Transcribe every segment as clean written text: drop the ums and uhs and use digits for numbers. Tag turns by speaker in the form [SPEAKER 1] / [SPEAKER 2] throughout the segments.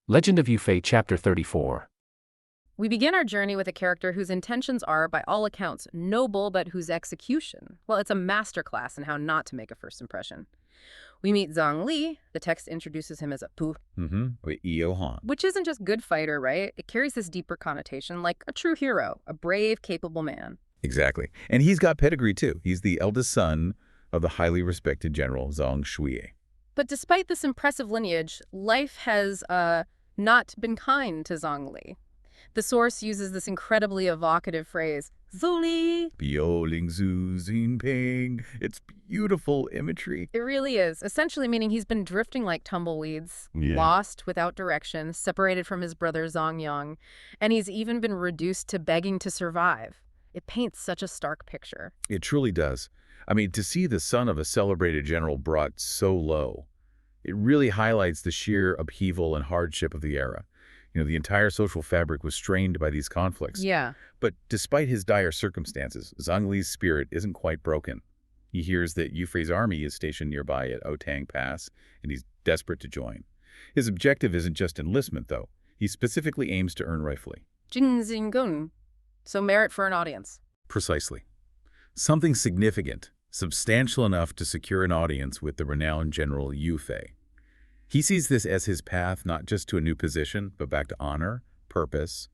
[SPEAKER 1] Legend of Yufei Chapter 34.
[SPEAKER 2] We begin our journey with a character whose intentions are, by all accounts, noble, but whose execution, well, it's a masterclass in how not to make a first impression. We meet Zhang Li. The text introduces him as a pu,
[SPEAKER 3] With Yong.
[SPEAKER 2] which isn't just good fighter, right? It carries this deeper connotation, like a true hero, a brave, capable man.
[SPEAKER 3] Exactly. And he's got pedigree, too. He's the eldest son of the highly respected General Zhang Shuye.
[SPEAKER 2] But despite this impressive lineage, life has, not been kind to Zhang Li. The source uses this incredibly evocative phrase, Zuli.
[SPEAKER 3] Bioling Zhu Jinping. It's beautiful imagery.
[SPEAKER 2] It really is, essentially meaning he's been drifting like tumbleweeds,
[SPEAKER 3] Yeah.
[SPEAKER 2] lost without direction, separated from his brother Zhang Yong, and he's even been reduced to begging to survive. It paints such a stark picture.
[SPEAKER 3] It truly does. I mean, to see the son of a celebrated general brought so low, it really highlights the sheer upheaval and hardship of the era. The entire social fabric was strained by these conflicts.
[SPEAKER 2] Yeah.
[SPEAKER 3] But despite his dire circumstances, Zhang Li's spirit isn't quite broken. He hears that Yufei's army is stationed nearby at Otang Pass, and he's desperate to join. His objective isn't just enlistment, though. He specifically aims to earn rifling.
[SPEAKER 2] Jinzingun. So merit for an audience.
[SPEAKER 3] Precisely. Something significant, substantial enough to secure an audience with the renowned General Yufei. He sees this as his path not just to a new position, but back to honor, purpose,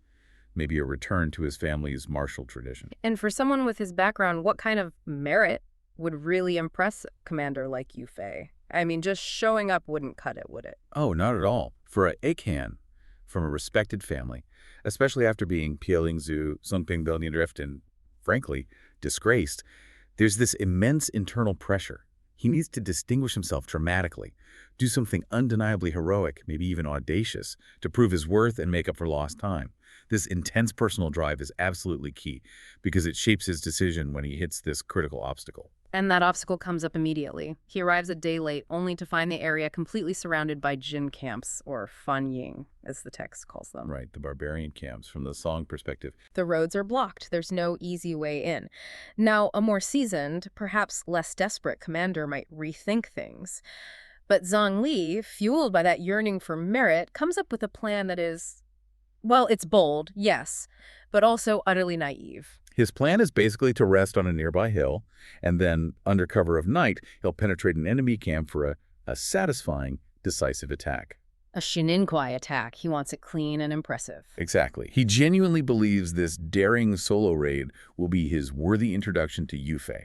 [SPEAKER 3] maybe a return to his family's martial tradition.
[SPEAKER 2] And for someone with his background, what kind of merit would really impress a commander like Yufei? I mean, just showing up wouldn't cut it, would it?
[SPEAKER 3] Oh, not at all. For a Akan, from a respected family, especially after being Pielingzhu, Songping Drift, and, frankly, disgraced, there's this immense internal pressure. He needs to distinguish himself dramatically, do something undeniably heroic, maybe even audacious, to prove his worth and make up for lost time. This intense personal drive is absolutely key because it shapes his decision when he hits this critical obstacle.
[SPEAKER 2] And that obstacle comes up immediately. He arrives a day late, only to find the area completely surrounded by Jin camps, or Fan Ying, as the text calls them.
[SPEAKER 3] Right, the barbarian camps from the Song perspective.
[SPEAKER 2] The roads are blocked. There's no easy way in. Now, a more seasoned, perhaps less desperate commander might rethink things. But Zhang Li, fueled by that yearning for merit, comes up with a plan that is, well, it's bold, yes, but also utterly naive.
[SPEAKER 3] His plan is basically to rest on a nearby hill, and then, under cover of night, he'll penetrate an enemy camp for a satisfying, decisive attack.
[SPEAKER 2] A Shininkwai attack. He wants it clean and impressive.
[SPEAKER 3] Exactly. He genuinely believes this daring solo raid will be his worthy introduction to Yufei.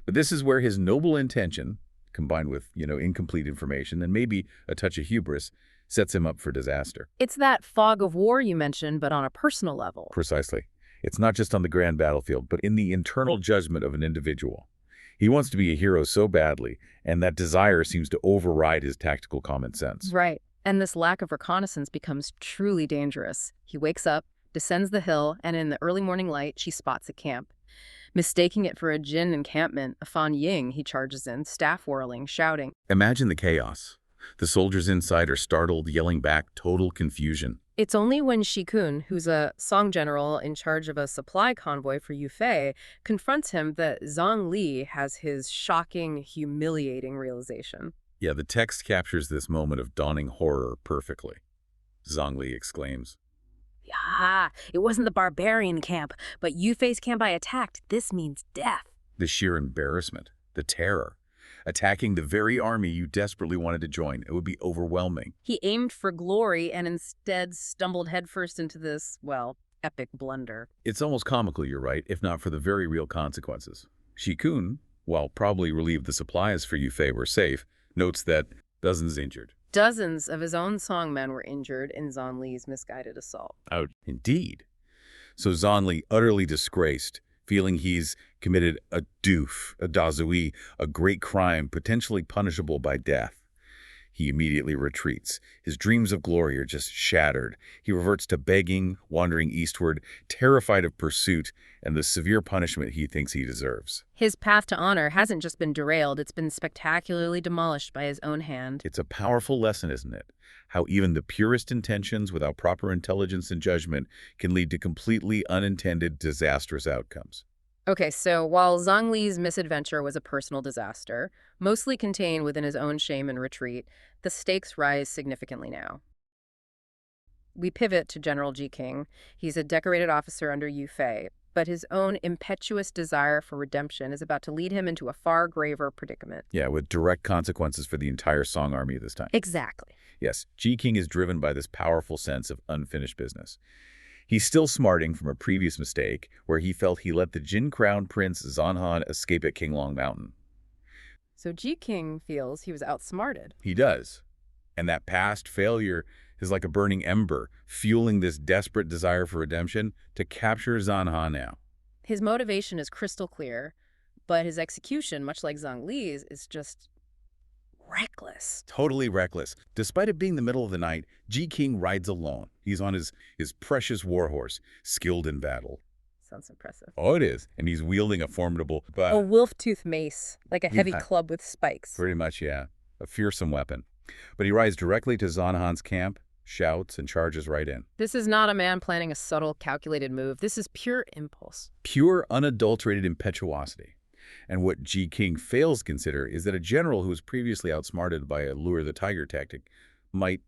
[SPEAKER 3] But this is where his noble intention, combined with, incomplete information and maybe a touch of hubris, sets him up for disaster.
[SPEAKER 2] It's that fog of war you mentioned, but on a personal level.
[SPEAKER 3] Precisely. It's not just on the grand battlefield, but in the internal judgment of an individual. He wants to be a hero so badly, and that desire seems to override his tactical common sense.
[SPEAKER 2] Right. And this lack of reconnaissance becomes truly dangerous. He wakes up, descends the hill, and in the early morning light, she spots a camp. Mistaking it for a Jin encampment, a Fan Ying, he charges in, staff whirling, shouting.
[SPEAKER 3] Imagine the chaos. The soldiers inside are startled, yelling back, total confusion.
[SPEAKER 2] It's only when Shikun, who's a Song general in charge of a supply convoy for Yufei, confronts him that Zhang Li has his shocking, humiliating realization.
[SPEAKER 3] Yeah, the text captures this moment of dawning horror perfectly. Zhang Li exclaims,
[SPEAKER 2] Yeah, it wasn't the barbarian camp, but Yufei's camp I attacked. This means death.
[SPEAKER 3] the sheer embarrassment, the terror. Attacking the very army you desperately wanted to join, it would be overwhelming.
[SPEAKER 2] He aimed for glory and instead stumbled headfirst into this, well, epic blunder.
[SPEAKER 3] It's almost comical, you're right, if not for the very real consequences. Shikun, while probably relieved the supplies for Yufei were safe, notes that dozens injured.
[SPEAKER 2] Dozens of his own songmen were injured in Zhang Li's misguided assault.
[SPEAKER 3] Out. Indeed. So Zhang Li, utterly disgraced, feeling he's committed a doof, a dazui, a great crime potentially punishable by death. He immediately retreats. His dreams of glory are just shattered. He reverts to begging, wandering eastward, terrified of pursuit and the severe punishment he thinks he deserves.
[SPEAKER 2] His path to honor hasn't just been derailed, it's been spectacularly demolished by his own hand.
[SPEAKER 3] It's a powerful lesson, isn't it? How even the purest intentions without proper intelligence and judgment can lead to completely unintended, disastrous outcomes.
[SPEAKER 2] Okay, so while Zhang Li's misadventure was a personal disaster, mostly contained within his own shame and retreat, the stakes rise significantly now. We pivot to General Ji King. He's a decorated officer under Yu Fei, but his own impetuous desire for redemption is about to lead him into a far graver predicament.
[SPEAKER 3] Yeah, with direct consequences for the entire Song army this time.
[SPEAKER 2] Exactly.
[SPEAKER 3] Yes, Ji King is driven by this powerful sense of unfinished business. He's still smarting from a previous mistake where he felt he let the Jin Crown Prince Zhang Han escape at Qinglong Mountain.
[SPEAKER 2] So Ji King feels he was outsmarted.
[SPEAKER 3] He does. And that past failure is like a burning ember, fueling this desperate desire for redemption to capture Zhang Han now.
[SPEAKER 2] His motivation is crystal clear, but his execution, much like Zhang Li's, is just reckless.
[SPEAKER 3] Totally reckless. Despite it being the middle of the night, Ji King rides alone. He's on his precious warhorse, skilled in battle.
[SPEAKER 2] Sounds impressive.
[SPEAKER 3] Oh, it is. And he's wielding a formidable...
[SPEAKER 2] A wolf-tooth mace, like a heavy
[SPEAKER 3] Yeah.
[SPEAKER 2] club with spikes.
[SPEAKER 3] Pretty much, yeah. A fearsome weapon. But he rides directly to Zhang Han's camp, shouts, and charges right in.
[SPEAKER 2] This is not a man planning a subtle, calculated move. This is pure impulse.
[SPEAKER 3] Pure, unadulterated impetuosity. And what Ji King fails to consider is that a general who was previously outsmarted by a lure the tiger tactic might,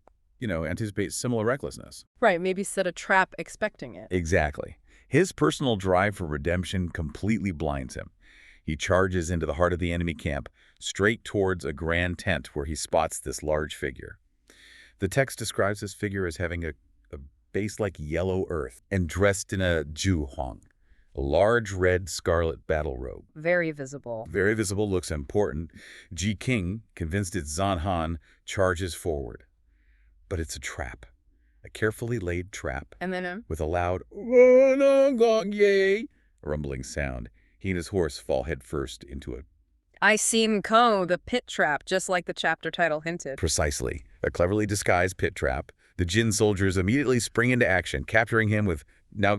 [SPEAKER 3] anticipate similar recklessness.
[SPEAKER 2] Right, maybe set a trap expecting it.
[SPEAKER 3] Exactly. His personal drive for redemption completely blinds him. He charges into the heart of the enemy camp, straight towards a grand tent where he spots this large figure. The text describes this figure as having a base like yellow earth and dressed in a juhuang, a large red scarlet battle robe.
[SPEAKER 2] Very visible.
[SPEAKER 3] Very visible, looks important. Ji King, convinced it's Zhang Han, charges forward. But it's a trap. A carefully laid trap.
[SPEAKER 2] And then
[SPEAKER 3] With a loud rumbling sound, he and his horse fall headfirst into a...
[SPEAKER 2] I seen Ko, the pit trap, just like the chapter title hinted.
[SPEAKER 3] Precisely. A cleverly disguised pit trap. The Jin soldiers immediately spring into action, capturing him with now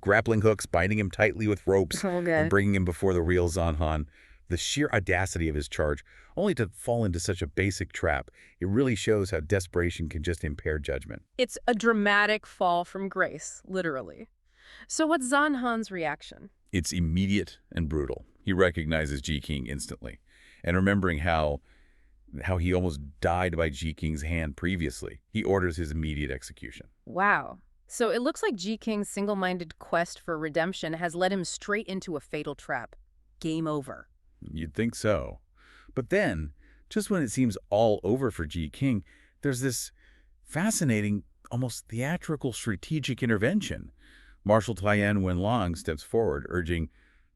[SPEAKER 3] grappling hooks, binding him tightly with ropes, and bringing him before the real Zhang Han. The sheer audacity of his charge, only to fall into such a basic trap, it really shows how desperation can just impair judgment.
[SPEAKER 2] It's a dramatic fall from grace, literally. So what's Zhang Han's reaction?
[SPEAKER 3] It's immediate and brutal. He recognizes Ji King instantly. And remembering how he almost died by Ji King's hand previously, he orders his immediate execution.
[SPEAKER 2] Wow. So it looks like Ji King's single-minded quest for redemption has led him straight into a fatal trap. Game over.
[SPEAKER 3] You'd think so. But then, just when it seems all over for Ji King, there's this fascinating, almost theatrical strategic intervention. Marshal Tien Wenlong steps forward, urging,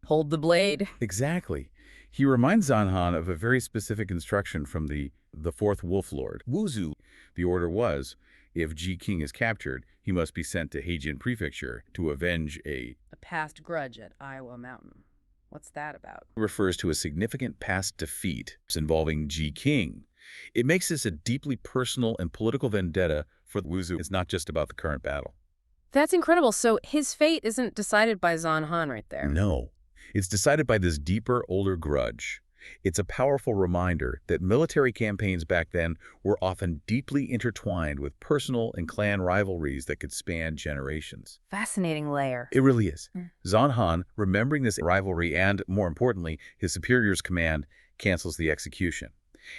[SPEAKER 2] Hold the blade.
[SPEAKER 3] Exactly. He reminds Zhang Han of a very specific instruction from the fourth Wolf Lord, Wuzu. The order was, if Ji King is captured, he must be sent to Heijin Prefecture to avenge a
[SPEAKER 2] past grudge at Iowa Mountain. What's that about?
[SPEAKER 3] refers to a significant past defeat involving Ji King. It makes this a deeply personal and political vendetta for Wuzu. It's not just about the current battle.
[SPEAKER 2] That's incredible. So his fate isn't decided by Zhang Han right there.
[SPEAKER 3] No. It's decided by this deeper, older grudge. It's a powerful reminder that military campaigns back then were often deeply intertwined with personal and clan rivalries that could span generations.
[SPEAKER 2] Fascinating layer.
[SPEAKER 3] It really is. Zhang Han, remembering this rivalry and, more importantly, his superior's command, cancels the execution.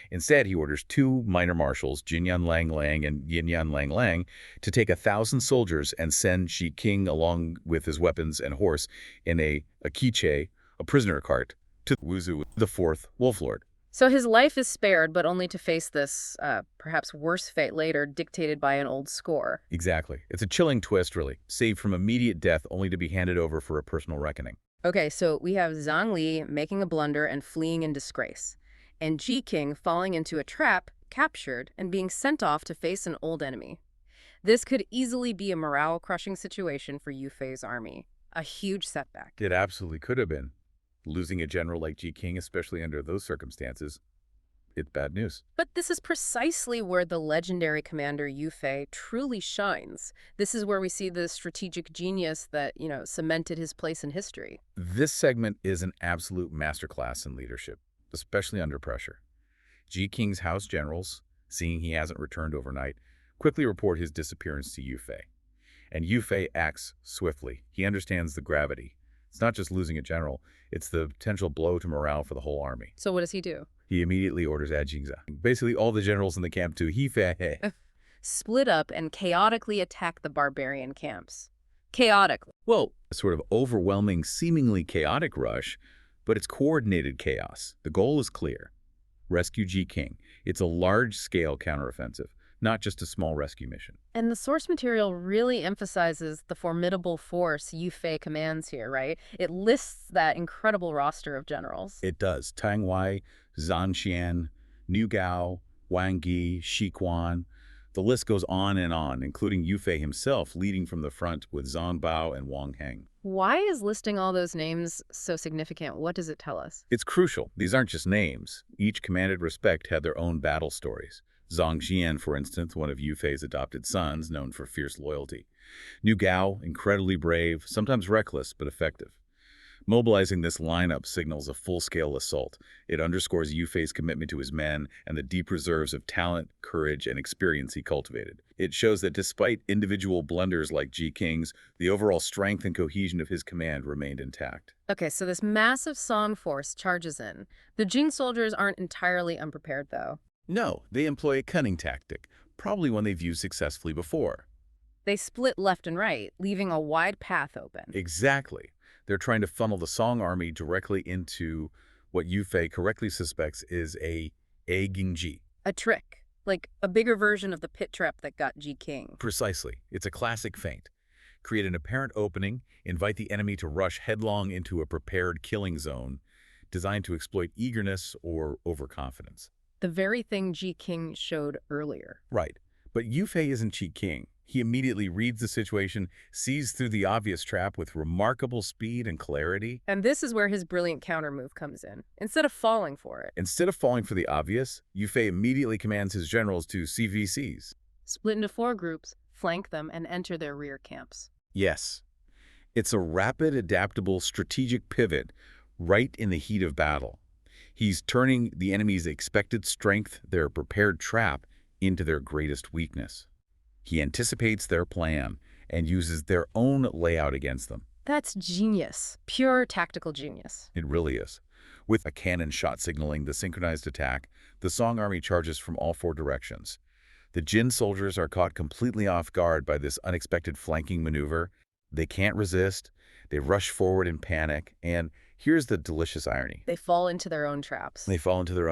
[SPEAKER 3] Instead, he orders two minor marshals, Jinyan Lang Lang and Yinyan Lang Lang, to take 1,000 soldiers and send Ji King along with his weapons and horse in a quiche, a prisoner cart, to Wuzu, the fourth Wolf Lord.
[SPEAKER 2] So his life is spared, but only to face this, perhaps worse fate later, dictated by an old score.
[SPEAKER 3] Exactly. It's a chilling twist, really. Saved from immediate death only to be handed over for a personal reckoning.
[SPEAKER 2] Okay, so we have Zhang Li making a blunder and fleeing in disgrace, and Ji King falling into a trap, captured, and being sent off to face an old enemy. This could easily be a morale-crushing situation for Yu Fei's army. A huge setback.
[SPEAKER 3] It absolutely could have been. Losing a general like Ji King, especially under those circumstances, it's bad news.
[SPEAKER 2] But this is precisely where the legendary commander Yu Fei truly shines. This is where we see the strategic genius that, cemented his place in history.
[SPEAKER 3] This segment is an absolute masterclass in leadership, especially under pressure. Ji King's house generals, seeing he hasn't returned overnight, quickly report his disappearance to Yu Fei. And Yu Fei acts swiftly. He understands the gravity. It's not just losing a general, it's the potential blow to morale for the whole army.
[SPEAKER 2] So what does he do?
[SPEAKER 3] He immediately orders Ajingza, basically all the generals in the camp to Hefei.
[SPEAKER 2] split up and chaotically attack the barbarian camps. Chaotically.
[SPEAKER 3] Well, a sort of overwhelming, seemingly chaotic rush, but it's coordinated chaos. The goal is clear. Rescue Ji King. It's a large-scale counteroffensive, not just a small rescue mission.
[SPEAKER 2] And the source material really emphasizes the formidable force Yu Fei commands here, right? It lists that incredible roster of generals.
[SPEAKER 3] It does. Tang Wei, Zhan Xian, Niu Gao, Wang Yi, Shi Quan. The list goes on, including Yu Fei himself leading from the front with Zhang Bao and Wang Heng.
[SPEAKER 2] Why is listing all those names so significant? What does it tell us?
[SPEAKER 3] It's crucial. These aren't just names. Each commanded respect had their own battle stories. Zhang Xian, for instance, one of Yu Fei's adopted sons, known for fierce loyalty. Niu Gao, incredibly brave, sometimes reckless, but effective. Mobilizing this lineup signals a full-scale assault. It underscores Yu Fei's commitment to his men and the deep reserves of talent, courage, and experience he cultivated. It shows that despite individual blunders like Ji King's, the overall strength and cohesion of his command remained intact.
[SPEAKER 2] Okay, so this massive Song force charges in. The Jin soldiers aren't entirely unprepared, though.
[SPEAKER 3] No, they employ a cunning tactic, probably one they've used successfully before.
[SPEAKER 2] They split left and right, leaving a wide path open.
[SPEAKER 3] Exactly. They're trying to funnel the Song army directly into what Yu Fei correctly suspects is a Gingji.
[SPEAKER 2] A trick, like a bigger version of the pit trap that got Ji King.
[SPEAKER 3] Precisely. It's a classic feint. Create an apparent opening, invite the enemy to rush headlong into a prepared killing zone, designed to exploit eagerness or overconfidence.
[SPEAKER 2] The very thing Ji King showed earlier.
[SPEAKER 3] Right. But Yu Fei isn't Ji King. He immediately reads the situation, sees through the obvious trap with remarkable speed and clarity.
[SPEAKER 2] And this is where his brilliant counter move comes in. Instead of falling for it.
[SPEAKER 3] Instead of falling for the obvious, Yu Fei immediately commands his generals to CVCs.
[SPEAKER 2] Split into 4 groups, flank them, and enter their rear camps.
[SPEAKER 3] Yes. It's a rapid, adaptable, strategic pivot right in the heat of battle. He's turning the enemy's expected strength, their prepared trap, into their greatest weakness. He anticipates their plan and uses their own layout against them.
[SPEAKER 2] That's genius. Pure tactical genius.
[SPEAKER 3] It really is. With a cannon shot signaling the synchronized attack, the Song army charges from all 4 directions. The Jin soldiers are caught completely off guard by this unexpected flanking maneuver. They can't resist. They rush forward in panic. And here's the delicious irony.
[SPEAKER 2] They fall into their own traps.
[SPEAKER 3] They fall into their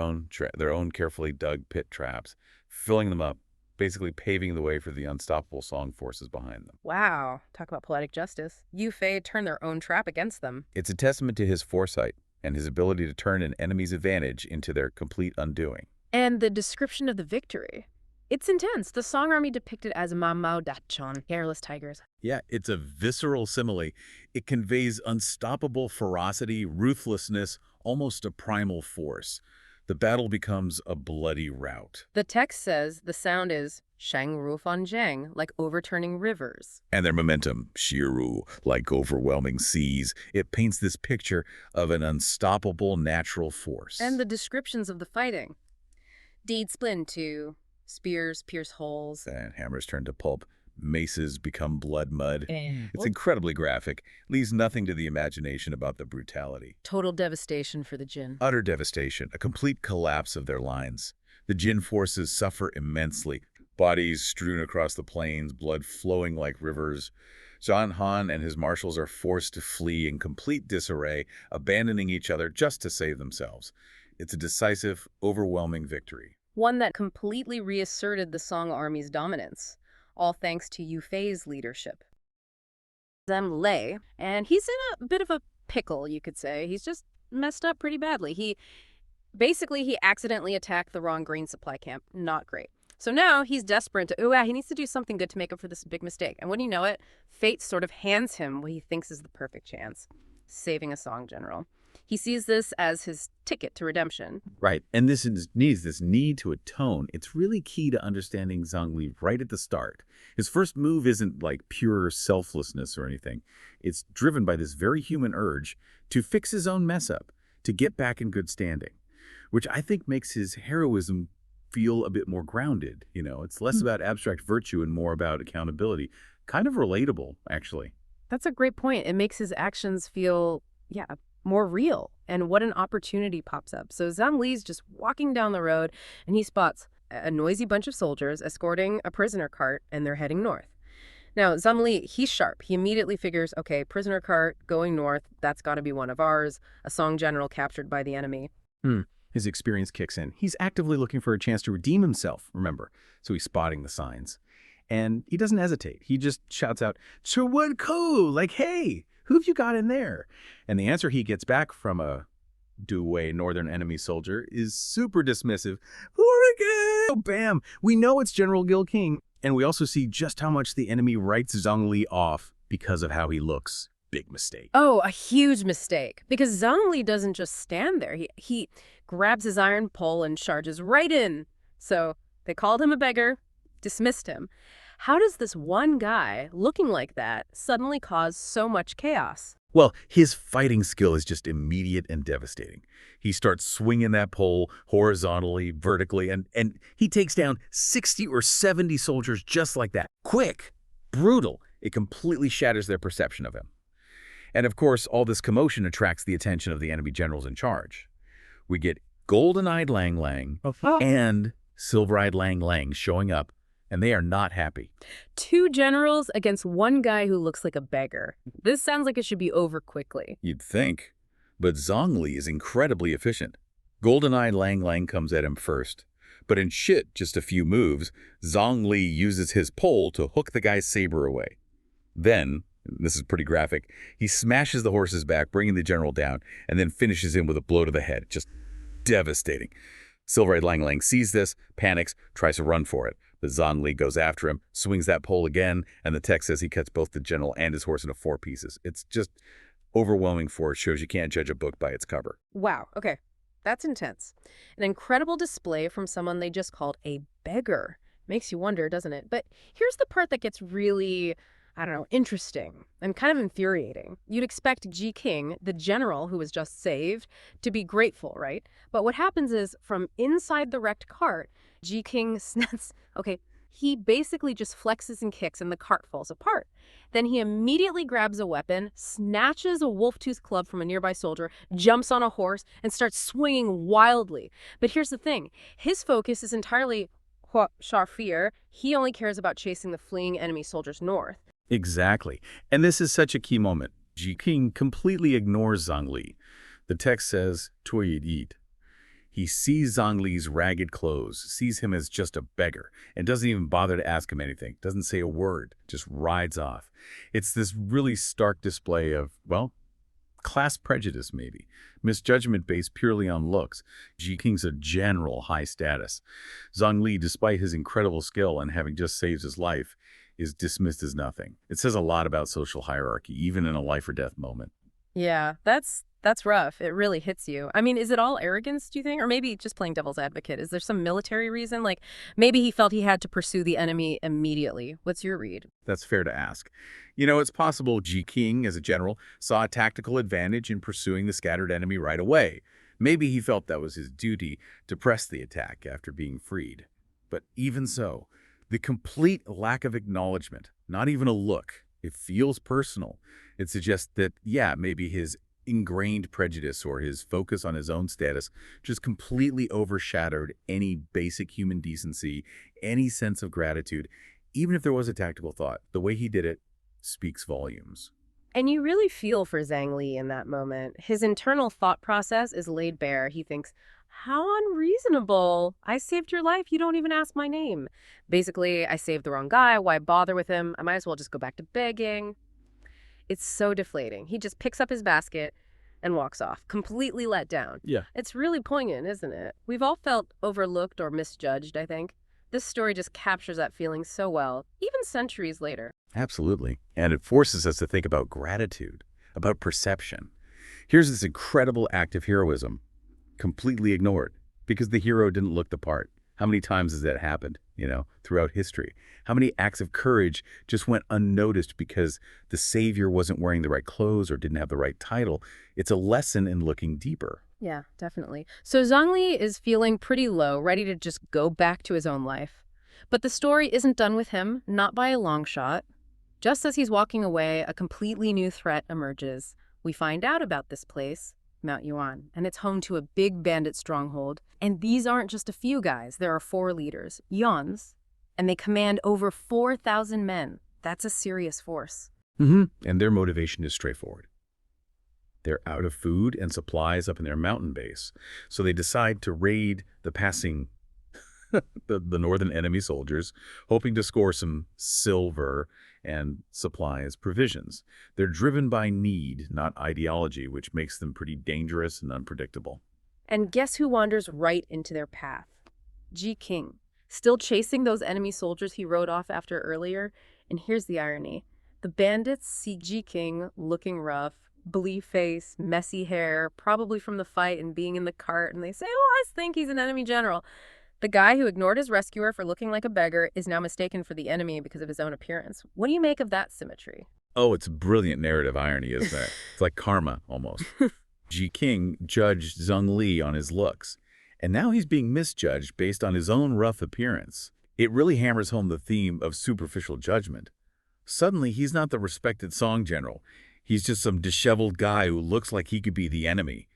[SPEAKER 3] own carefully dug pit traps, filling them up, basically paving the way for the unstoppable Song forces behind them.
[SPEAKER 2] Wow. Talk about poetic justice. Yu Fei turned their own trap against them.
[SPEAKER 3] It's a testament to his foresight and his ability to turn an enemy's advantage into their complete undoing.
[SPEAKER 2] And the description of the victory. It's intense. The Song army depicted as Mamao Dachon, hairless tigers.
[SPEAKER 3] Yeah, it's a visceral simile. It conveys unstoppable ferocity, ruthlessness, almost a primal force. The battle becomes a bloody rout.
[SPEAKER 2] The text says the sound is Shang Ru Fan Zhang, like overturning rivers.
[SPEAKER 3] And their momentum, Shiru, like overwhelming seas. It paints this picture of an unstoppable natural force.
[SPEAKER 2] And the descriptions of the fighting. Deeds split into spears pierce holes.
[SPEAKER 3] And hammers turn to pulp. Maces become blood mud. It's incredibly graphic. Leaves nothing to the imagination about the brutality.
[SPEAKER 2] Total devastation for the Jin.
[SPEAKER 3] Utter devastation, a complete collapse of their lines. The Jin forces suffer immensely. Bodies strewn across the plains, blood flowing like rivers. Zhang Han and his marshals are forced to flee in complete disarray, abandoning each other just to save themselves. It's a decisive, overwhelming victory.
[SPEAKER 2] One that completely reasserted the Song army's dominance, all thanks to Yu Fei's leadership. Zhang Lei, and he's in a bit of a pickle, you could say. He's just messed up pretty badly. He accidentally attacked the wrong grain supply camp. Not great. So now he's desperate he needs to do something good to make up for this big mistake. And wouldn't you know it, fate sort of hands him what he thinks is the perfect chance, saving a Song general. He sees this as his ticket to redemption.
[SPEAKER 3] Right, and this need to atone. It's really key to understanding Zhang Li right at the start. His first move isn't like pure selflessness or anything. It's driven by this very human urge to fix his own mess up, to get back in good standing, which I think makes his heroism feel a bit more grounded. You know, it's less about abstract virtue and more about accountability. Kind of relatable, actually.
[SPEAKER 2] That's a great point. It makes his actions feel, more real. And what an opportunity pops up. So Zhang Li's just walking down the road and he spots a noisy bunch of soldiers escorting a prisoner cart, and they're heading north. Now, Zhang Li, he's sharp. He immediately figures, okay, prisoner cart going north, that's got to be one of ours, a Song general captured by the enemy.
[SPEAKER 4] His experience kicks in. He's actively looking for a chance to redeem himself, remember, so he's spotting the signs. And he doesn't hesitate. He just shouts out, "Churwood Ko!" Like, hey, who have you got in there? And the answer he gets back from a Duwei northern enemy soldier is super dismissive. "Hurricane!" Bam! We know it's General Gil King. And we also see just how much the enemy writes Zhang Li off because of how he looks. Big mistake.
[SPEAKER 2] Oh, a huge mistake. Because Zhang Li doesn't just stand there. He grabs his iron pole and charges right in. So they called him a beggar, dismissed him. How does this one guy, looking like that, suddenly cause so much chaos?
[SPEAKER 3] Well, his fighting skill is just immediate and devastating. He starts swinging that pole horizontally, vertically, and he takes down 60 or 70 soldiers just like that. Quick, brutal. It completely shatters their perception of him. And of course, all this commotion attracts the attention of the enemy generals in charge. We get golden-eyed Lang Lang and silver-eyed Lang Lang showing up, and they are not happy.
[SPEAKER 2] 2 generals against one guy who looks like a beggar. This sounds like it should be over quickly.
[SPEAKER 3] You'd think. But Zhang Li is incredibly efficient. Golden-eyed Lang Lang comes at him first. But in just a few moves, Zhang Li uses his pole to hook the guy's saber away. Then, this is pretty graphic, he smashes the horse's back, bringing the general down, and then finishes him with a blow to the head. Just devastating. Silver-eyed Lang Lang sees this, panics, tries to run for it. But Zhang Li goes after him, swings that pole again, and the text says he cuts both the general and his horse into 4 pieces. It's just overwhelming force. Shows you can't judge a book by its cover.
[SPEAKER 2] Wow, okay. That's intense. An incredible display from someone they just called a beggar. Makes you wonder, doesn't it? But here's the part that gets really, I don't know, interesting and kind of infuriating. You'd expect Ji King, the general who was just saved, to be grateful, right? But what happens is, from inside the wrecked cart, Ji King snaps, he basically just flexes and kicks and the cart falls apart. Then he immediately grabs a weapon, snatches a wolf-tooth club from a nearby soldier, jumps on a horse, and starts swinging wildly. But here's the thing. His focus is entirely Shafir. He only cares about chasing the fleeing enemy soldiers north.
[SPEAKER 3] Exactly. And this is such a key moment. Ji King completely ignores Zhang Li. The text says, "Tuoyid." He sees Zhang Li's ragged clothes, sees him as just a beggar, and doesn't even bother to ask him anything, doesn't say a word, just rides off. It's this really stark display of, well, class prejudice maybe, misjudgment based purely on looks. Ji King's a general high status. Zhang Li, despite his incredible skill and having just saved his life, is dismissed as nothing. It says a lot about social hierarchy, even in a life or death moment.
[SPEAKER 2] Yeah, that's rough. It really hits you. I mean, is it all arrogance, do you think? Or maybe just playing devil's advocate? Is there some military reason? Like, maybe he felt he had to pursue the enemy immediately. What's your read?
[SPEAKER 3] That's fair to ask. You know, it's possible Ji King, as a general, saw a tactical advantage in pursuing the scattered enemy right away. Maybe he felt that was his duty to press the attack after being freed. But even so, the complete lack of acknowledgement, not even a look, it feels personal. It suggests that, yeah, maybe his ingrained prejudice or his focus on his own status just completely overshadowed any basic human decency, any sense of gratitude. Even if there was a tactical thought, the way he did it speaks volumes.
[SPEAKER 2] And you really feel for Zhang Li in that moment. His internal thought process is laid bare. He thinks, how unreasonable. I saved your life. You don't even ask my name. Basically, I saved the wrong guy. Why bother with him? I might as well just go back to begging. It's so deflating. He just picks up his basket and walks off, completely let down.
[SPEAKER 4] Yeah.
[SPEAKER 2] It's really poignant, isn't it? We've all felt overlooked or misjudged, I think. This story just captures that feeling so well, even centuries later.
[SPEAKER 3] Absolutely. And it forces us to think about gratitude, about perception. Here's this incredible act of heroism, completely ignored, because the hero didn't look the part. How many times has that happened, throughout history? How many acts of courage just went unnoticed because the savior wasn't wearing the right clothes or didn't have the right title? It's a lesson in looking deeper.
[SPEAKER 2] Yeah, definitely. So Zhang Li is feeling pretty low, ready to just go back to his own life. But the story isn't done with him, not by a long shot. Just as he's walking away, a completely new threat emerges. We find out about this place Mount Yuan, and it's home to a big bandit stronghold. And these aren't just a few guys. There are 4 leaders, Yons, and they command over 4,000 men. That's a serious force.
[SPEAKER 3] And their motivation is straightforward. They're out of food and supplies up in their mountain base, so they decide to raid the passing the northern enemy soldiers, hoping to score some silver and supplies provisions. They're driven by need, not ideology, which makes them pretty dangerous and unpredictable.
[SPEAKER 2] And guess who wanders right into their path? Ji King, still chasing those enemy soldiers he rode off after earlier. And here's the irony. The bandits see Ji King looking rough, blee face, messy hair, probably from the fight and being in the cart, and they say, oh, I think he's an enemy general. The guy who ignored his rescuer for looking like a beggar is now mistaken for the enemy because of his own appearance. What do you make of that symmetry?
[SPEAKER 3] Oh, it's brilliant narrative irony, isn't it? It's like karma, almost. Ji King judged Zhang Li on his looks, and now he's being misjudged based on his own rough appearance. It really hammers home the theme of superficial judgment. Suddenly, he's not the respected Song general. He's just some disheveled guy who looks like he could be the enemy,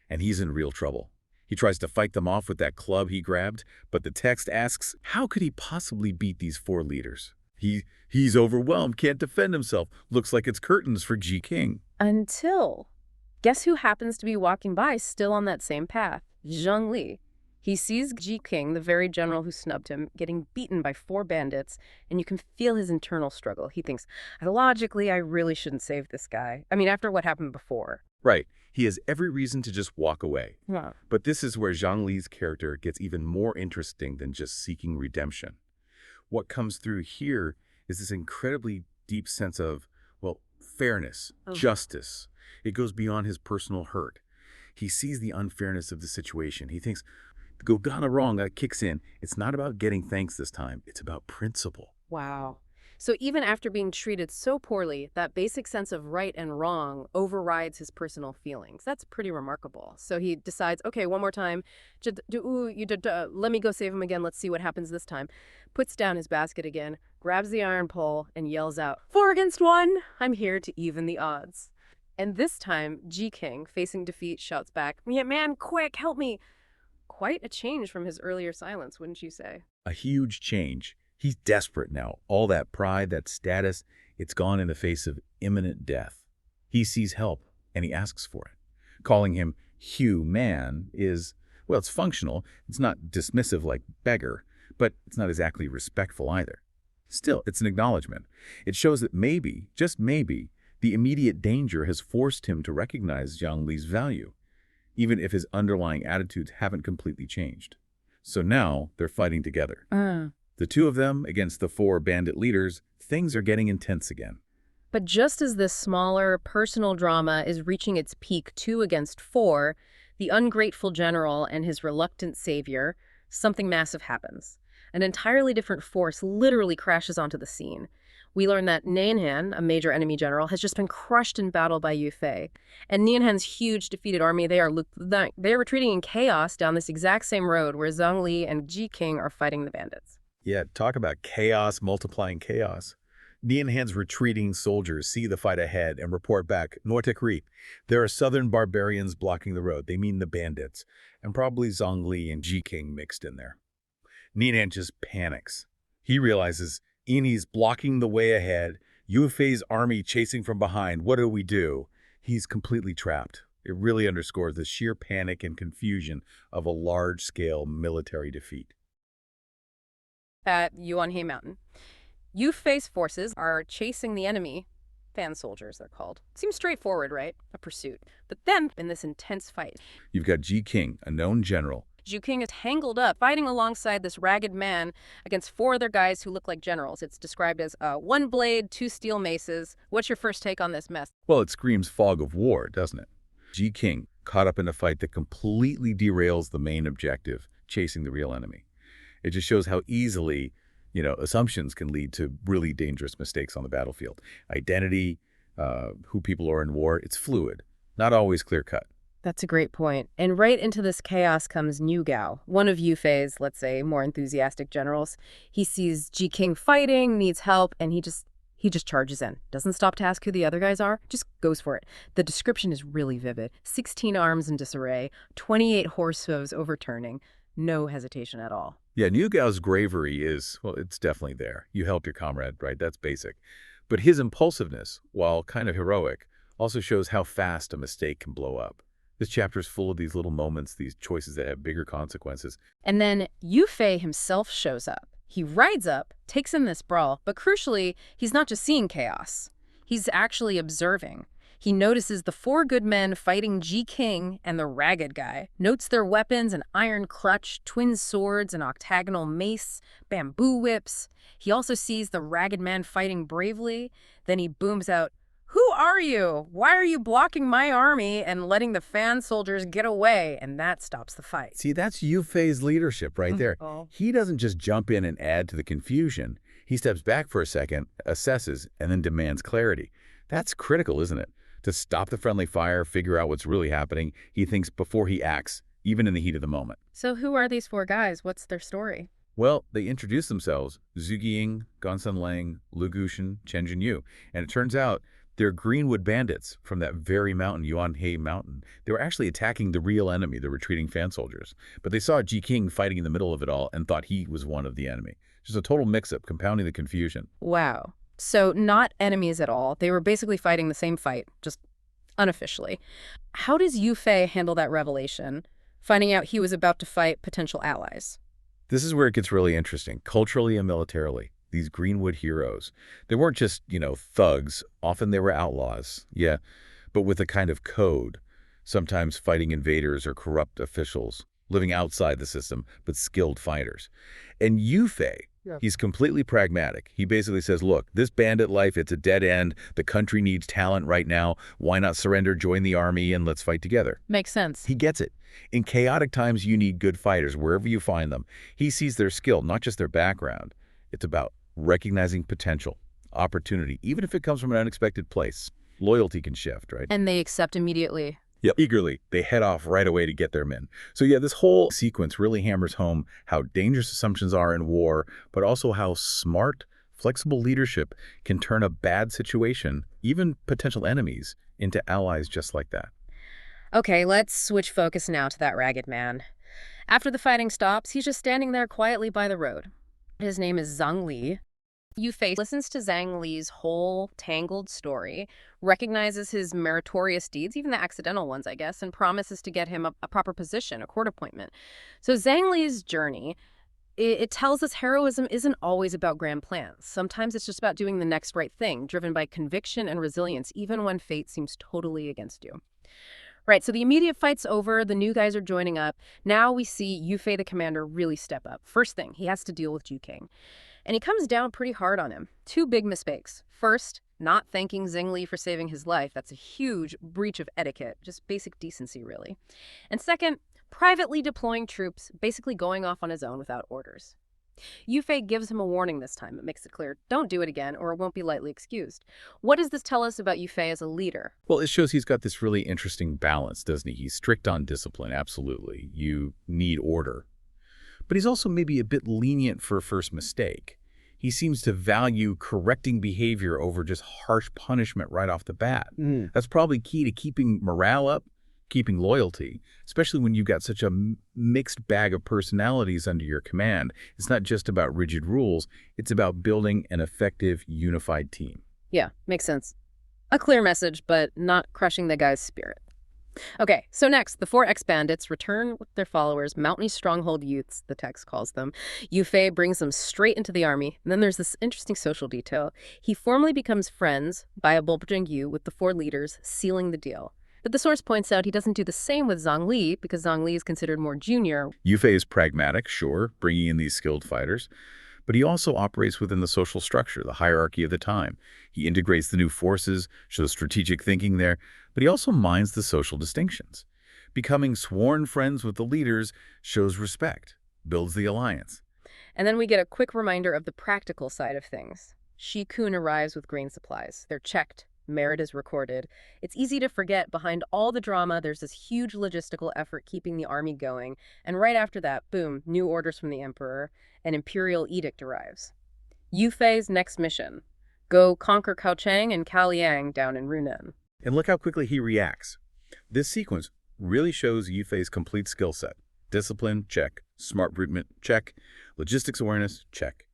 [SPEAKER 3] and he's in real trouble. He tries to fight them off with that club he grabbed, but the text asks, how could he possibly beat these 4 leaders? He's overwhelmed, can't defend himself. Looks like it's curtains for Ji King.
[SPEAKER 2] Until, guess who happens to be walking by still on that same path? Zhang Li. He sees Ji King, the very general who snubbed him, getting beaten by 4 bandits, and you can feel his internal struggle. He thinks, logically, I really shouldn't save this guy. I mean, after what happened before.
[SPEAKER 3] Right. He has every reason to just walk away.
[SPEAKER 2] Yeah.
[SPEAKER 3] But this is where Zhang Li's character gets even more interesting than just seeking redemption. What comes through here is this incredibly deep sense of, well, fairness, justice. It goes beyond his personal hurt. He sees the unfairness of the situation. He thinks, go gone wrong, that kicks in. It's not about getting thanks this time. It's about principle.
[SPEAKER 2] Wow. So even after being treated so poorly, that basic sense of right and wrong overrides his personal feelings. That's pretty remarkable. So he decides, okay, one more time, let me go save him again. Let's see what happens this time. Puts down his basket again, grabs the iron pole, and yells out, 4 against 1. I'm here to even the odds. And this time, Ji King, facing defeat, shouts back, yeah, man, quick, help me. Quite a change from his earlier silence, wouldn't you say?
[SPEAKER 3] A huge change. He's desperate now. All that pride, that status, it's gone in the face of imminent death. He sees help, and he asks for it. Calling him Hugh Man is, well, it's functional. It's not dismissive like beggar, but it's not exactly respectful either. Still, it's an acknowledgement. It shows that maybe, just maybe, the immediate danger has forced him to recognize Zhang Li's value, even if his underlying attitudes haven't completely changed. So now they're fighting together. The 2 of them against the 4 bandit leaders, things are getting intense again.
[SPEAKER 2] But just as this smaller, personal drama is reaching its peak 2 against 4, the ungrateful general and his reluctant savior, something massive happens. An entirely different force literally crashes onto the scene. We learn that Nianhan, a major enemy general, has just been crushed in battle by Yu Fei. And Nianhan's huge defeated army, they are retreating in chaos down this exact same road where Zhang Li and Ji King are fighting the bandits.
[SPEAKER 3] Yeah, talk about chaos multiplying chaos. Nianhan's retreating soldiers see the fight ahead and report back, Norte Creep. There are southern barbarians blocking the road. They mean the bandits, and probably Zhang Li and Ji King mixed in there. Nianhan just panics. He realizes Ini's blocking the way ahead, Yu Fei's army chasing from behind. What do we do? He's completely trapped. It really underscores the sheer panic and confusion of a large-scale military defeat.
[SPEAKER 2] At Yuanhe Mountain, Yu Fei's forces are chasing the enemy. Fan soldiers, they're called. Seems straightforward, right? A pursuit. But then, in this intense fight,
[SPEAKER 3] You've got Ji King, a known general.
[SPEAKER 2] Ji King is tangled up, fighting alongside this ragged man against 4 other guys who look like generals. It's described as 1 blade, 2 steel maces. What's your first take on this mess?
[SPEAKER 3] Well, it screams fog of war, doesn't it? Ji King caught up in a fight that completely derails the main objective, chasing the real enemy. It just shows how easily, assumptions can lead to really dangerous mistakes on the battlefield. Identity, who people are in war, it's fluid, not always clear-cut.
[SPEAKER 2] That's a great point. And right into this chaos comes Niu Gao, one of Yu Fei's, let's say, more enthusiastic generals. He sees Ji King fighting, needs help, and he He just charges in. Doesn't stop to ask who the other guys are, just goes for it. The description is really vivid. 16 arms in disarray, 28 horse hooves overturning. No hesitation at all.
[SPEAKER 3] Yeah, Niu Gao's bravery is, well, it's definitely there. You help your comrade, right? That's basic. But his impulsiveness, while kind of heroic, also shows how fast a mistake can blow up. This chapter is full of these little moments, these choices that have bigger consequences.
[SPEAKER 2] And then Yu Fei himself shows up. He rides up, takes in this brawl, but crucially, he's not just seeing chaos. He's actually observing. He notices the four good men fighting Ji King and the ragged guy, notes their weapons, an iron crutch, twin swords, an octagonal mace, bamboo whips. He also sees the ragged man fighting bravely. Then he booms out, "Who are you? Why are you blocking my army and letting the fan soldiers get away?" And that stops the fight.
[SPEAKER 3] See, that's Yu Fei's leadership right there. He doesn't just jump in and add to the confusion. He steps back for a second, assesses, and then demands clarity. That's critical, isn't it? To stop the friendly fire, figure out what's really happening. He thinks before he acts, even in the heat of the moment.
[SPEAKER 2] So who are these four guys? What's their story?
[SPEAKER 3] Well, they introduce themselves, Zhu Ying, Gongsun Lang, Lu Gushan, Chen Jinyu, and it turns out they're Greenwood bandits from that very mountain, Yuanhe Mountain. They were actually attacking the real enemy, the retreating fan soldiers. But they saw Ji King fighting in the middle of it all and thought he was one of the enemy. Just a total mix-up, compounding the confusion.
[SPEAKER 2] Wow. So not enemies at all. They were basically fighting the same fight, just unofficially. How does Yu Fei handle that revelation, finding out he was about to fight potential allies?
[SPEAKER 3] This is where it gets really interesting, culturally and militarily. These Greenwood heroes. They weren't just, thugs. Often they were outlaws, yeah, but with a kind of code, sometimes fighting invaders or corrupt officials, living outside the system, but skilled fighters. And Yu Fei, he's completely pragmatic. He basically says, look, this bandit life, it's a dead end. The country needs talent right now. Why not surrender, join the army, and let's fight together?
[SPEAKER 2] Makes sense.
[SPEAKER 3] He gets it. In chaotic times, you need good fighters wherever you find them. He sees their skill, not just their background. It's about recognizing potential, opportunity, even if it comes from an unexpected place. Loyalty can shift, right?
[SPEAKER 2] And they accept immediately.
[SPEAKER 3] Yep. Eagerly, they head off right away to get their men. So yeah, this whole sequence really hammers home how dangerous assumptions are in war, but also how smart, flexible leadership can turn a bad situation, even potential enemies, into allies just like that.
[SPEAKER 2] Okay, let's switch focus now to that ragged man. After the fighting stops, he's just standing there quietly by the road. His name is Zhang Li. Yu Fei listens to Zhang Li's whole tangled story, recognizes his meritorious deeds, even the accidental ones, I guess, and promises to get him a proper position, a court appointment. So Zhang Li's journey, it tells us heroism isn't always about grand plans. Sometimes it's just about doing the next right thing, driven by conviction and resilience, even when fate seems totally against you. Right, so the immediate fight's over, the new guys are joining up. Now we see Yu Fei, the commander, really step up. First thing, he has to deal with Ji King. And he comes down pretty hard on him. Two big mistakes. First, not thanking Zhang Li for saving his life. That's a huge breach of etiquette, just basic decency, really. And second, privately deploying troops, basically going off on his own without orders. Yu Fei gives him a warning this time. It makes it clear, don't do it again or it won't be lightly excused. What does this tell us about Yu Fei as a leader?
[SPEAKER 3] Well, it shows he's got this really interesting balance, doesn't he? He's strict on discipline, absolutely. You need order. But he's also maybe a bit lenient for a first mistake. He seems to value correcting behavior over just harsh punishment right off the bat. That's probably key to keeping morale up, keeping loyalty, especially when you've got such a mixed bag of personalities under your command. It's not just about rigid rules, it's about building an effective, unified team.
[SPEAKER 2] Yeah, makes sense. A clear message, but not crushing the guy's spirit. Okay, so next, the four ex-bandits return with their followers, mountainy stronghold youths, the text calls them. Yu Fei brings them straight into the army. And then there's this interesting social detail. He formally becomes friends by a Bulbjing with the four leaders, sealing the deal. But the source points out he doesn't do the same with Zhang Li because Zhang Li is considered more junior.
[SPEAKER 3] Yu Fei is pragmatic, sure, bringing in these skilled fighters, but he also operates within the social structure, the hierarchy of the time. He integrates the new forces, shows strategic thinking there, but he also minds the social distinctions. Becoming sworn friends with the leaders shows respect, builds the alliance.
[SPEAKER 2] And then we get a quick reminder of the practical side of things. Shi Kun arrives with grain supplies. They're checked. Merit is recorded. It's easy to forget behind all the drama, there's this huge logistical effort keeping the army going. And right after that, boom, new orders from the emperor. An imperial edict arrives. Yu Fei's next mission, Go conquer Cao Chang and Cao Liang down in Runan.
[SPEAKER 3] And look how quickly he reacts. This sequence really shows Yufei's complete skill set. Discipline, check. Smart recruitment, check. Logistics awareness, check.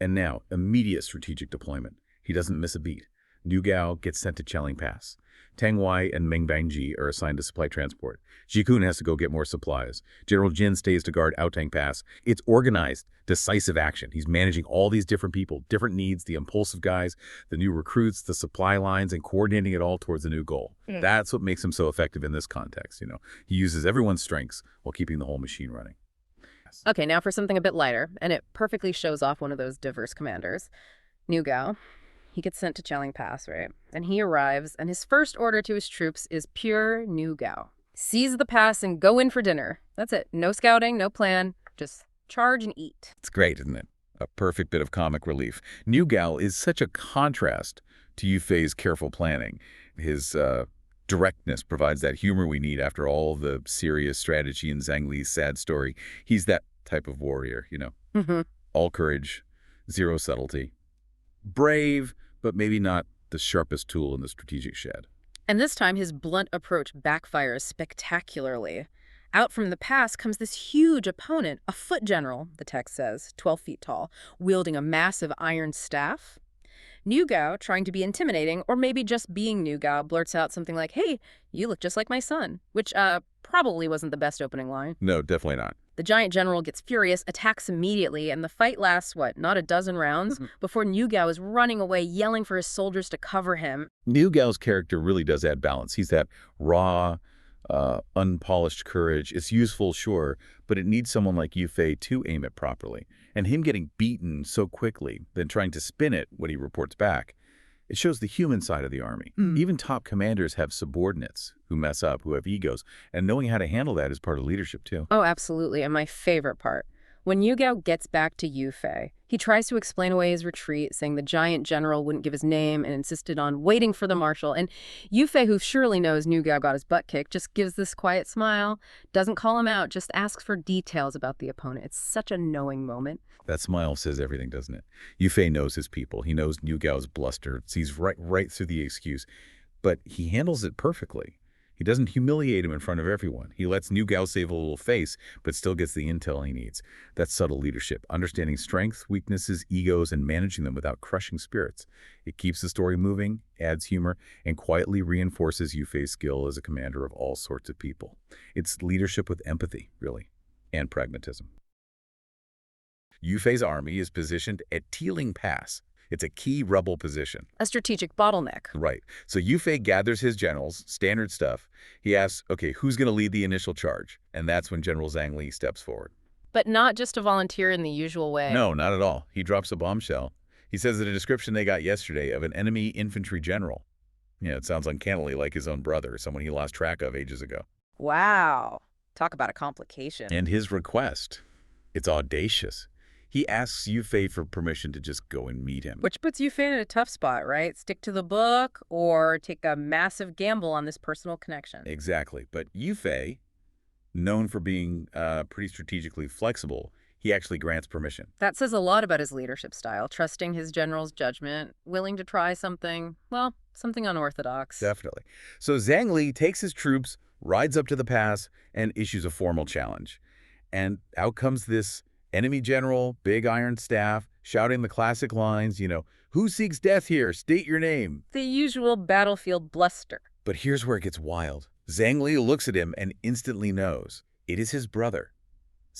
[SPEAKER 3] And now, immediate strategic deployment. He doesn't miss a beat. Niu Gao gets sent to Cheling Pass. Tang Wei and Meng Bangji are assigned to supply transport. Ji Kun has to go get more supplies. General Jin stays to guard Outang Pass. It's organized, decisive action. He's managing all these different people, different needs, the impulsive guys, the new recruits, the supply lines, and coordinating it all towards a new goal. That's what makes him so effective in this context. He uses everyone's strengths while keeping the whole machine running.
[SPEAKER 2] Okay, now for something a bit lighter, and it perfectly shows off one of those diverse commanders. Niu Gao. He gets sent to Cheling Pass, right? And he arrives, and his first order to his troops is pure Niu Gao. Seize the pass and go in for dinner. That's it. No scouting, no plan. Just charge and eat.
[SPEAKER 3] It's great, isn't it? A perfect bit of comic relief. Niu Gao is such a contrast to Yufei's careful planning. His directness provides that humor we need after all the serious strategy in Zhang Li's sad story. He's that type of warrior, All courage, zero subtlety. Brave, but maybe not the sharpest tool in the strategic shed.
[SPEAKER 2] And this time, his blunt approach backfires spectacularly. Out from the pass comes this huge opponent, a foot general, the text says, 12 feet tall, wielding a massive iron staff. Niu Gao, trying to be intimidating, or maybe just being Niu Gao, blurts out something like, "Hey, you look just like my son," which probably wasn't the best opening line.
[SPEAKER 3] No, definitely not.
[SPEAKER 2] The giant general gets furious, attacks immediately, and the fight lasts, not a dozen rounds, before Niu Gao is running away, yelling for his soldiers to cover him.
[SPEAKER 3] Niu Gao's character really does add balance. He's that raw, unpolished courage. It's useful, sure, but it needs someone like Yufei to aim it properly. And him getting beaten so quickly, then trying to spin it when he reports back, it shows the human side of the army. Even top commanders have subordinates who mess up, who have egos, and knowing how to handle that is part of leadership too.
[SPEAKER 2] Oh, absolutely, and my favorite part. When Niu Gao gets back to Yufei, he tries to explain away his retreat, saying the giant general wouldn't give his name and insisted on waiting for the marshal. And Yufei, who surely knows Niu Gao got his butt kicked, just gives this quiet smile, doesn't call him out, just asks for details about the opponent. It's such a knowing moment.
[SPEAKER 3] That smile says everything, doesn't it? Yufei knows his people. He knows Niu Gao's bluster, sees right through the excuse, but he handles it perfectly. He doesn't humiliate him in front of everyone. He lets Niu Gao save a little face, but still gets the intel he needs. That's subtle leadership, understanding strengths, weaknesses, egos, and managing them without crushing spirits. It keeps the story moving, adds humor, and quietly reinforces Yufei's skill as a commander of all sorts of people. It's leadership with empathy, really, and pragmatism. Yufei's army is positioned at Cheling Pass. It's a key rebel position.
[SPEAKER 2] A strategic bottleneck.
[SPEAKER 3] Right. So Yufei gathers his generals, standard stuff. He asks, okay, who's going to lead the initial charge? And that's when General Zhang Li steps forward.
[SPEAKER 2] But not just to volunteer in the usual way.
[SPEAKER 3] No, not at all. He drops a bombshell. He says that a description they got yesterday of an enemy infantry general. It sounds uncannily like his own brother, someone he lost track of ages ago.
[SPEAKER 2] Wow. Talk about a complication.
[SPEAKER 3] And his request, it's audacious. He asks Yufei for permission to just go and meet him.
[SPEAKER 2] Which puts Yufei in a tough spot, right? Stick to the book or take a massive gamble on this personal connection.
[SPEAKER 3] Exactly. But Yufei, known for being pretty strategically flexible, he actually grants permission.
[SPEAKER 2] That says a lot about his leadership style, trusting his general's judgment, willing to try something unorthodox.
[SPEAKER 3] Definitely. So Zhang Li takes his troops, rides up to the pass, and issues a formal challenge. And out comes this enemy general, big iron staff, shouting the classic lines, who seeks death here? State your name.
[SPEAKER 2] The usual battlefield bluster.
[SPEAKER 3] But here's where it gets wild. Zhang Li looks at him and instantly knows. It is his brother,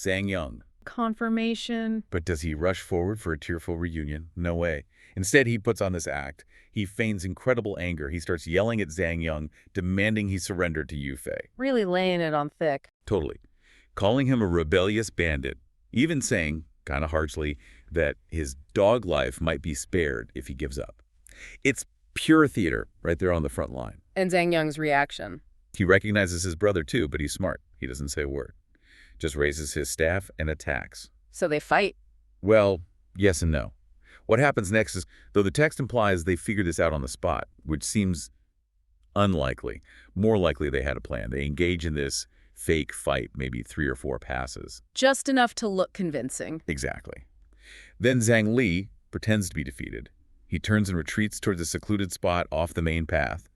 [SPEAKER 3] Yong.
[SPEAKER 2] Confirmation.
[SPEAKER 3] But does he rush forward for a tearful reunion? No way. Instead, he puts on this act. He feigns incredible anger. He starts yelling at Yong, demanding he surrender to Yufei.
[SPEAKER 2] Really laying it on thick.
[SPEAKER 3] Totally. Calling him a rebellious bandit. Even saying, kind of harshly, that his dog life might be spared if he gives up. It's pure theater right there on the front line.
[SPEAKER 2] And Zhang Yong's reaction.
[SPEAKER 3] He recognizes his brother too, but he's smart. He doesn't say a word. Just raises his staff and attacks.
[SPEAKER 2] So they fight.
[SPEAKER 3] Well, yes and no. What happens next is, though the text implies they figured this out on the spot, which seems unlikely, more likely they had a plan. They engage in this fake fight, maybe 3 or 4 passes.
[SPEAKER 2] Just enough to look convincing.
[SPEAKER 3] Exactly. Then Zhang Li pretends to be defeated. He turns and retreats towards a secluded spot off the main path,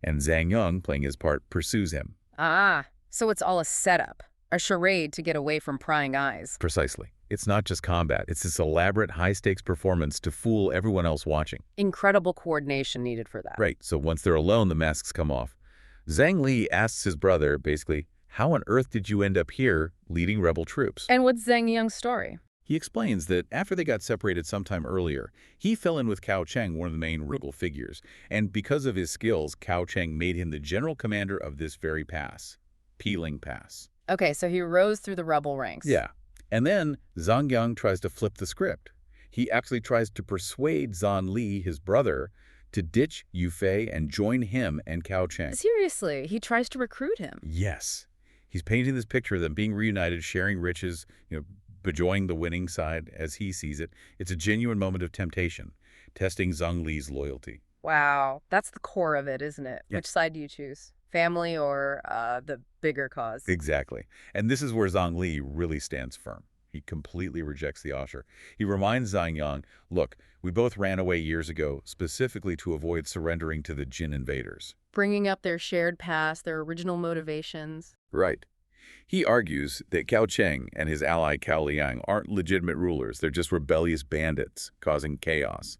[SPEAKER 3] and Zhang Yong, playing his part, pursues him.
[SPEAKER 2] Ah, so it's all a setup, a charade to get away from prying eyes.
[SPEAKER 3] Precisely. It's not just combat. It's this elaborate, high-stakes performance to fool everyone else watching.
[SPEAKER 2] Incredible coordination needed for that.
[SPEAKER 3] Right, so once they're alone, the masks come off. Zhang Li asks his brother, basically, how on earth did you end up here leading rebel troops?
[SPEAKER 2] And what's Zhang Yong's story?
[SPEAKER 3] He explains that after they got separated sometime earlier, he fell in with Cao Cheng, one of the main rebel figures, and because of his skills, Cao Cheng made him the general commander of this very pass, Peeling Pass.
[SPEAKER 2] Okay, so he rose through the rebel ranks.
[SPEAKER 3] Yeah. And then Zhang Yang tries to flip the script. He actually tries to persuade Zhan Li, his brother, to ditch Yu Fei and join him and Cao Cheng.
[SPEAKER 2] Seriously, he tries to recruit him.
[SPEAKER 3] Yes. He's painting this picture of them being reunited, sharing riches, bejoying the winning side as he sees it. It's a genuine moment of temptation, testing Zhang Li's loyalty.
[SPEAKER 2] Wow, that's the core of it, isn't it?
[SPEAKER 3] Yeah.
[SPEAKER 2] Which side do you choose? Family or the bigger cause?
[SPEAKER 3] Exactly. And this is where Zhang Li really stands firm. He completely rejects the offer. He reminds Zhang Yang, look, we both ran away years ago, specifically to avoid surrendering to the Jin invaders.
[SPEAKER 2] Bringing up their shared past, their original motivations.
[SPEAKER 3] Right. He argues that Cao Cheng and his ally Cao Liang aren't legitimate rulers. They're just rebellious bandits causing chaos.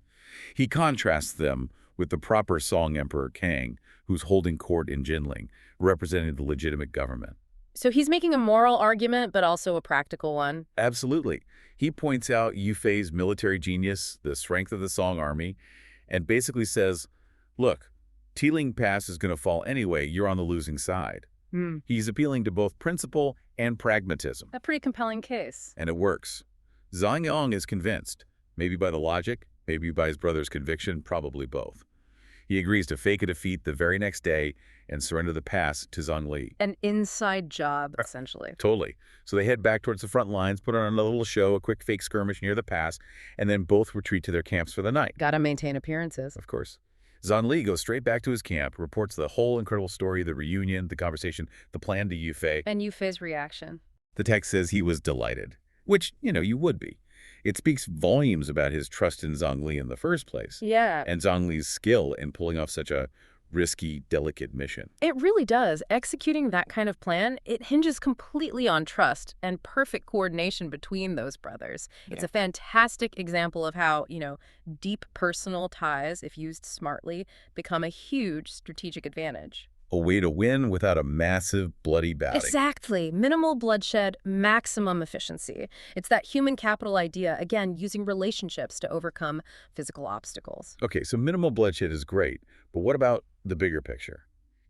[SPEAKER 3] He contrasts them with the proper Song Emperor Kang, who's holding court in Jinling, representing the legitimate government.
[SPEAKER 2] So he's making a moral argument, but also a practical one.
[SPEAKER 3] Absolutely. He points out Yu Fei's military genius, the strength of the Song army, and basically says, look, Teeling Pass is going to fall anyway. You're on the losing side. He's appealing to both principle and pragmatism.
[SPEAKER 2] A pretty compelling case.
[SPEAKER 3] And it works. Zhang Yang is convinced, maybe by the logic, maybe by his brother's conviction, probably both. He agrees to fake a defeat the very next day and surrender the pass to Zhang Li.
[SPEAKER 2] An inside job, essentially.
[SPEAKER 3] Totally. So they head back towards the front lines, put on a little show, a quick fake skirmish near the pass, and then both retreat to their camps for the night.
[SPEAKER 2] Gotta maintain appearances.
[SPEAKER 3] Of course. Zhan Li goes straight back to his camp, reports the whole incredible story, the reunion, the conversation, the plan to Yu Fei.
[SPEAKER 2] And Yu Fei's reaction.
[SPEAKER 3] The text says he was delighted, which, you would be. It speaks volumes about his trust in Zhang Li in the first place.
[SPEAKER 2] Yeah.
[SPEAKER 3] And Zhang Li's skill in pulling off such a risky, delicate mission.
[SPEAKER 2] It really does. Executing that kind of plan, it hinges completely on trust and perfect coordination between those brothers. It's a fantastic example of how, deep personal ties, if used smartly, become a huge strategic advantage.
[SPEAKER 3] A way to win without a massive, bloody battle.
[SPEAKER 2] Exactly. Minimal bloodshed, maximum efficiency. It's that human capital idea, again, using relationships to overcome physical obstacles.
[SPEAKER 3] Okay, so minimal bloodshed is great, but what about the bigger picture?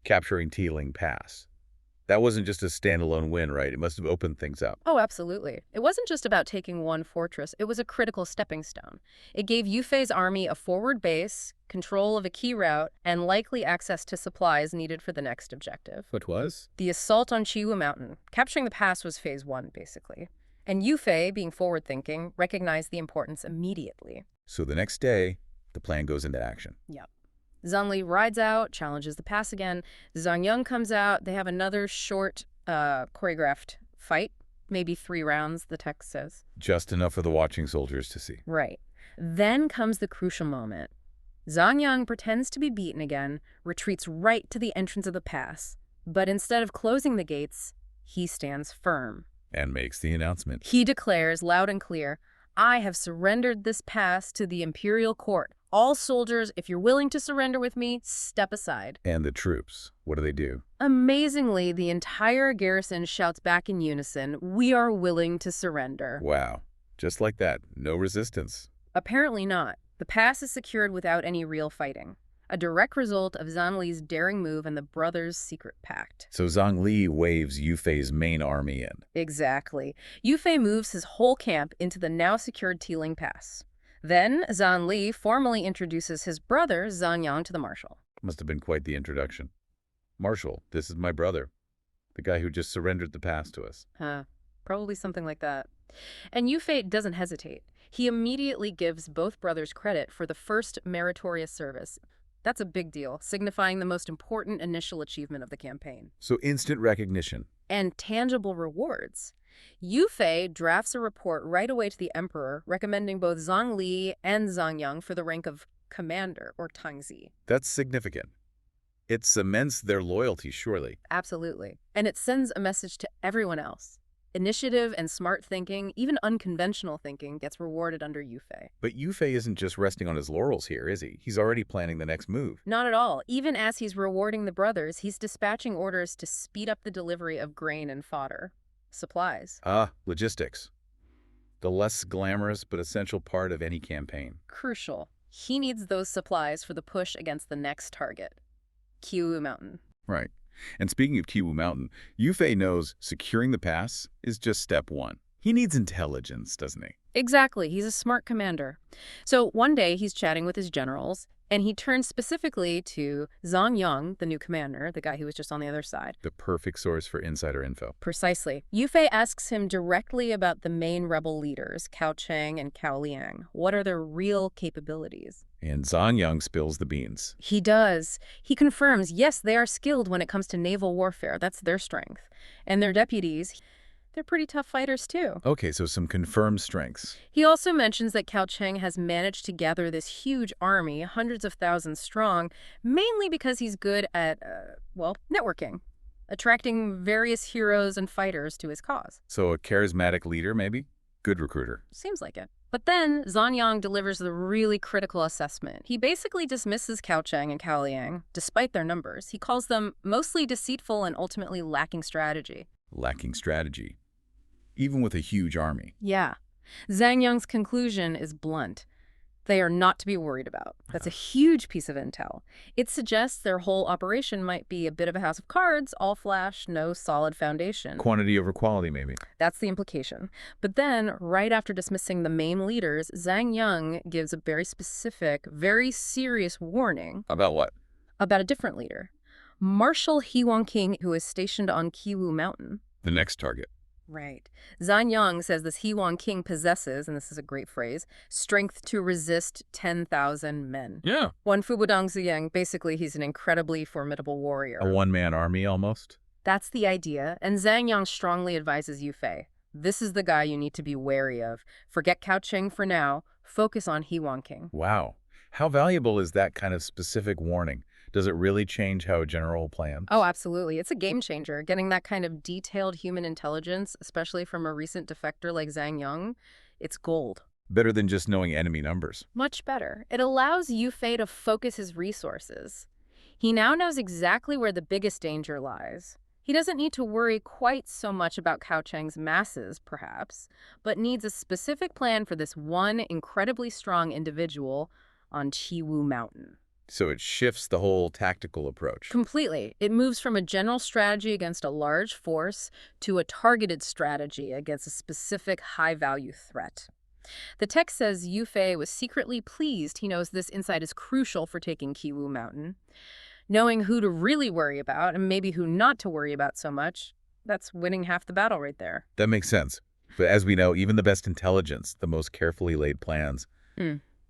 [SPEAKER 3] Capturing Teeling Pass. That wasn't just a standalone win, right? It must have opened things up.
[SPEAKER 2] Oh, absolutely. It wasn't just about taking one fortress. It was a critical stepping stone. It gave Yu Fei's army a forward base, control of a key route, and likely access to supplies needed for the next objective.
[SPEAKER 3] What was?
[SPEAKER 2] The assault on Qiwu Mountain. Capturing the pass was phase 1, basically. And Yu Fei, being forward-thinking, recognized the importance immediately.
[SPEAKER 3] So the next day, the plan goes into action.
[SPEAKER 2] Yep. Zhang Li rides out, challenges the pass again. Zhang Yang comes out. They have another short, choreographed fight. Maybe 3 rounds, the text says.
[SPEAKER 3] Just enough for the watching soldiers to see.
[SPEAKER 2] Right. Then comes the crucial moment. Zhang Yang pretends to be beaten again, retreats right to the entrance of the pass. But instead of closing the gates, he stands firm.
[SPEAKER 3] And makes the announcement.
[SPEAKER 2] He declares loud and clear, I have surrendered this pass to the imperial court. All soldiers, if you're willing to surrender with me, step aside.
[SPEAKER 3] And the troops, what do?
[SPEAKER 2] Amazingly, the entire garrison shouts back in unison, we are willing to surrender.
[SPEAKER 3] Wow. Just like that. No resistance.
[SPEAKER 2] Apparently not. The pass is secured without any real fighting. A direct result of Zhan Li's daring move and the brothers' secret pact.
[SPEAKER 3] So Zhang Li waves Yu Fei's main army in.
[SPEAKER 2] Exactly. Yu Fei moves his whole camp into the now secured Teeling Pass. Then Zhan Li formally introduces his brother, Zhang Yang, to the marshal.
[SPEAKER 3] Must have been quite the introduction. Marshal, this is my brother. The guy who just surrendered the pass to us.
[SPEAKER 2] Probably something like that. And Yu Fei doesn't hesitate. He immediately gives both brothers credit for the first meritorious service. That's a big deal, signifying the most important initial achievement of the campaign.
[SPEAKER 3] So instant recognition.
[SPEAKER 2] And tangible rewards. Yu Fei drafts a report right away to the emperor, recommending both Zhang Li and Zhang Yang for the rank of commander, or Tangzi.
[SPEAKER 3] That's significant. It cements their loyalty, surely.
[SPEAKER 2] Absolutely. And it sends a message to everyone else. Initiative and smart thinking, even unconventional thinking, gets rewarded under Yu Fei.
[SPEAKER 3] But Yu Fei isn't just resting on his laurels here, is he? He's already planning the next move.
[SPEAKER 2] Not at all. Even as he's rewarding the brothers, he's dispatching orders to speed up the delivery of grain and fodder. Supplies.
[SPEAKER 3] Logistics. The less glamorous but essential part of any campaign.
[SPEAKER 2] Crucial. He needs those supplies for the push against the next target, Kiwu Mountain.
[SPEAKER 3] Right. And speaking of Kiwu Mountain, Yu Fei knows securing the pass is just step one. He needs intelligence, doesn't he?
[SPEAKER 2] Exactly. He's a smart commander. So one day he's chatting with his generals, and he turns specifically to Yong, the new commander, the guy who was just on the other side.
[SPEAKER 3] The perfect source for insider info.
[SPEAKER 2] Precisely. Yu Fei asks him directly about the main rebel leaders, Cao Cheng and Cao Liang. What are their real capabilities?
[SPEAKER 3] And Zhang spills the beans.
[SPEAKER 2] He does. He confirms, yes, they are skilled when it comes to naval warfare. That's their strength. And their deputies, they're pretty tough fighters, too.
[SPEAKER 3] Okay, so some confirmed strengths.
[SPEAKER 2] He also mentions that Cao Cheng has managed to gather this huge army, hundreds of thousands strong, mainly because he's good at, networking, attracting various heroes and fighters to his cause.
[SPEAKER 3] So a charismatic leader, maybe? Good recruiter.
[SPEAKER 2] Seems like it. But then Zhang delivers the really critical assessment. He basically dismisses Cao Cheng and Cao Liang, despite their numbers. He calls them mostly deceitful and ultimately lacking strategy.
[SPEAKER 3] Lacking strategy. Even with a huge army.
[SPEAKER 2] Yeah. Zhang conclusion is blunt. They are not to be worried about. That's a huge piece of intel. It suggests their whole operation might be a bit of a house of cards, all flash, no solid foundation.
[SPEAKER 3] Quantity over quality, maybe.
[SPEAKER 2] That's the implication. But then, right after dismissing the main leaders, Zhang gives a very specific, very serious warning.
[SPEAKER 3] About what?
[SPEAKER 2] About a different leader. Marshal King, who is stationed on Kiwu Mountain.
[SPEAKER 3] The next target.
[SPEAKER 2] Right. Zhang says this King possesses, and this is a great phrase, strength to resist 10,000 men.
[SPEAKER 3] Yeah.
[SPEAKER 2] One Fubudang Ziyang, basically he's an incredibly formidable warrior.
[SPEAKER 3] A one-man army, almost?
[SPEAKER 2] That's the idea, and Zhang strongly advises Yu Fei. This is the guy you need to be wary of. Forget Cao Cheng for now. Focus on King.
[SPEAKER 3] Wow. How valuable is that kind of specific warning? Does it really change how a general plans?
[SPEAKER 2] Oh, absolutely. It's a game changer. Getting that kind of detailed human intelligence, especially from a recent defector like Zhang, it's gold.
[SPEAKER 3] Better than just knowing enemy numbers.
[SPEAKER 2] Much better. It allows Yu Fei to focus his resources. He now knows exactly where the biggest danger lies. He doesn't need to worry quite so much about Cao Cheng's masses, perhaps, but needs a specific plan for this one incredibly strong individual on Kiwu Mountain.
[SPEAKER 3] So it shifts the whole tactical approach.
[SPEAKER 2] Completely. It moves from a general strategy against a large force to a targeted strategy against a specific high-value threat. The text says Yu Fei was secretly pleased. He knows this insight is crucial for taking Kiwu Mountain. Knowing who to really worry about and maybe who not to worry about so much, that's winning half the battle right there.
[SPEAKER 3] That makes sense. But as we know, even the best intelligence, the most carefully laid plans,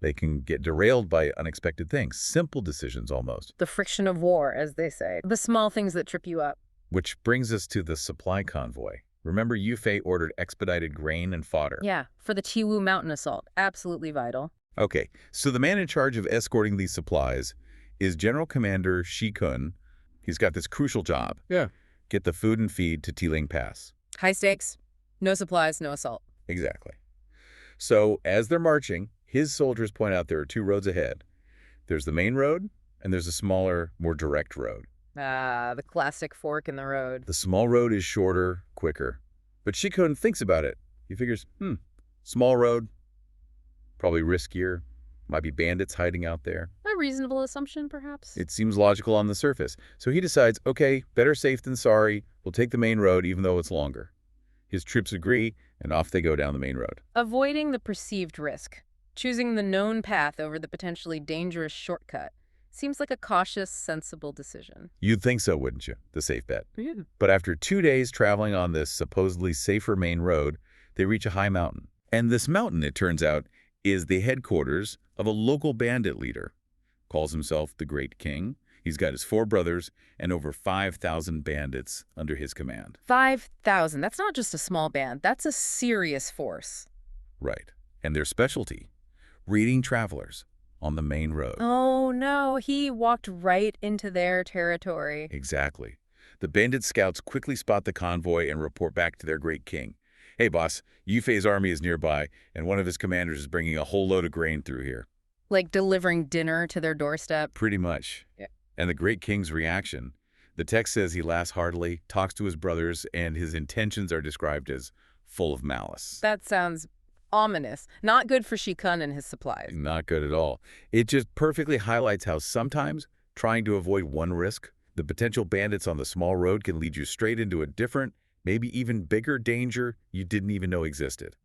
[SPEAKER 3] they can get derailed by unexpected things, simple decisions almost.
[SPEAKER 2] The friction of war, as they say. The small things that trip you up.
[SPEAKER 3] Which brings us to the supply convoy. Remember, Yu Fei ordered expedited grain and fodder.
[SPEAKER 2] Yeah, for the Kiwu Mountain assault. Absolutely vital.
[SPEAKER 3] Okay, so the man in charge of escorting these supplies is General Commander Shi Kun. He's got this crucial job.
[SPEAKER 4] Yeah.
[SPEAKER 3] Get the food and feed to Tiling Pass.
[SPEAKER 2] High stakes. No supplies, no assault.
[SPEAKER 3] Exactly. So as they're marching, his soldiers point out there are two roads ahead. There's the main road, and there's a smaller, more direct road.
[SPEAKER 2] Ah, the classic fork in the road.
[SPEAKER 3] The small road is shorter, quicker. But Shi Kun thinks about it. He figures, small road, probably riskier. Might be bandits hiding out there.
[SPEAKER 2] A reasonable assumption, perhaps?
[SPEAKER 3] It seems logical on the surface. So he decides, okay, better safe than sorry. We'll take the main road even though it's longer. His troops agree, and off they go down the main road.
[SPEAKER 2] Avoiding the perceived risk. Choosing the known path over the potentially dangerous shortcut. Seems like a cautious, sensible decision.
[SPEAKER 3] You'd think so, wouldn't you? The safe bet.
[SPEAKER 2] Yeah.
[SPEAKER 3] But after 2 days traveling on this supposedly safer main road, they reach a high mountain. And this mountain, it turns out, is the headquarters of a local bandit leader. Calls himself the Great King. He's got his 4 brothers and over 5,000 bandits under his command.
[SPEAKER 2] 5,000. That's not just a small band. That's a serious force.
[SPEAKER 3] Right. And their specialty, reading travelers. on the main road.
[SPEAKER 2] Oh no, he walked right into their territory.
[SPEAKER 3] Exactly. The bandit scouts quickly spot the convoy and report back to their great king. Hey, boss, Yufei's army is nearby, and one of his commanders is bringing a whole load of grain through here.
[SPEAKER 2] Like delivering dinner to their doorstep.
[SPEAKER 3] Pretty much.
[SPEAKER 2] Yeah.
[SPEAKER 3] And the great king's reaction. The text says he laughs heartily, talks to his brothers, and his intentions are described as full of malice.
[SPEAKER 2] That sounds ominous. Not good for Shikun and his supplies.
[SPEAKER 3] Not good at all. It just perfectly highlights how sometimes trying to avoid one risk, the potential bandits on the small road can lead you straight into a different, maybe even bigger danger you didn't even know existed.